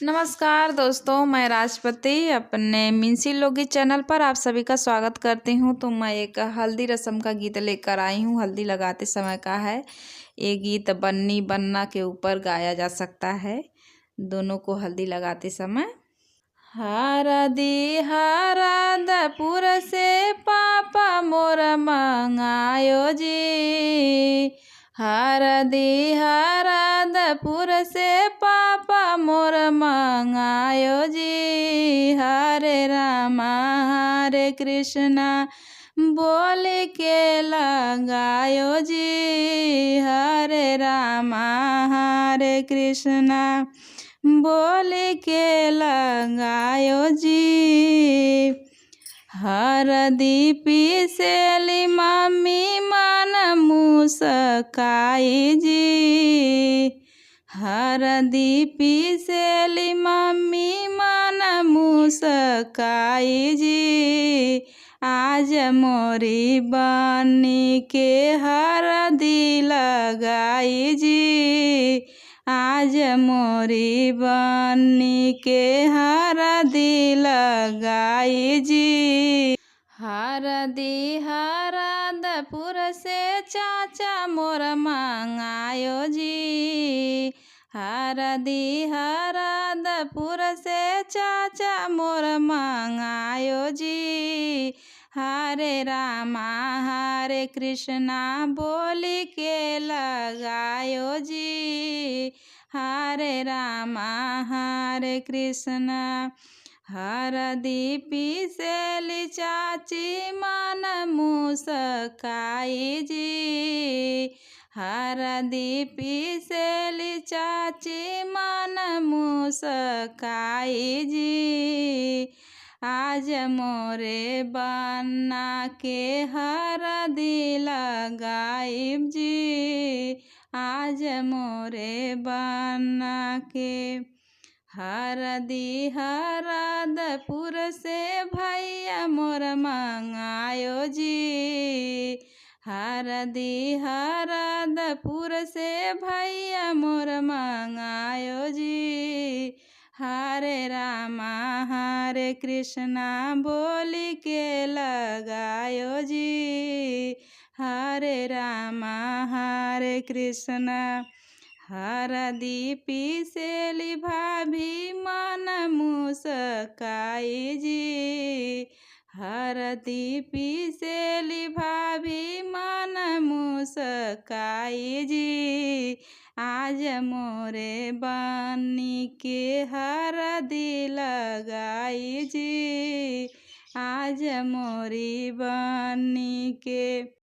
नमस्कार दोस्तों, मैं राष्ट्रपति अपने मिंसी लोगी चैनल पर आप सभी का स्वागत करती हूँ। तो मैं एक हल्दी रस्म का गीत लेकर आई हूँ। हल्दी लगाते समय का है। ये गीत बन्नी बन्ना के ऊपर गाया जा सकता है, दोनों को हल्दी लगाते समय। हरदी हरदपुर से पापा मोर मंगायो जी, हरदी हरदपुर से पापा मोर मंगायो जी। हरे रामा हरे कृष्णा बोल के लगायो जी, हरे रामा हरे कृष्णा बोल के लगायो जी। हरदी पीसेली मम्मी मन मुस्काई जी, हरदी पीसेली मम्मी मन मुस्काई जी। आज मोरी बन्नी के हरदी लगाई जी, आज मोरी बन्नी के हरदी लगाई जी। हरदी हरदपुर से चाचा मोर मंगायो जी, हरदी हरदपुर से चाचा मोर मंगायो जी। हरे रामा हरे कृष्णा बोली के लगायो जी, हरे रामा हरे कृष्णा। हरदी पीसेली चाची मन मुस्काई जी, हरदी पीसेली चाची मन मुस्काई जी। आज मोरे बन्ना के हरदी लगाइब जी, आज मोरे बन्ना के हरदी हरदपुर से भैया मोर मंगायो जी, हरदी हरदपुर से भैया मोर मंगायो जी। हरे रामा हरे कृष्णा बोली के लगायो जी, हरे रामा हरे कृष्णा। हरदी पीसेली भाभी मन मुस्काई जी, हरदी पीसेली भाभी मन मुस्काई जी। आज मोरे बन्नी के हरदी लगाई जी, आज मोरी बन्नी के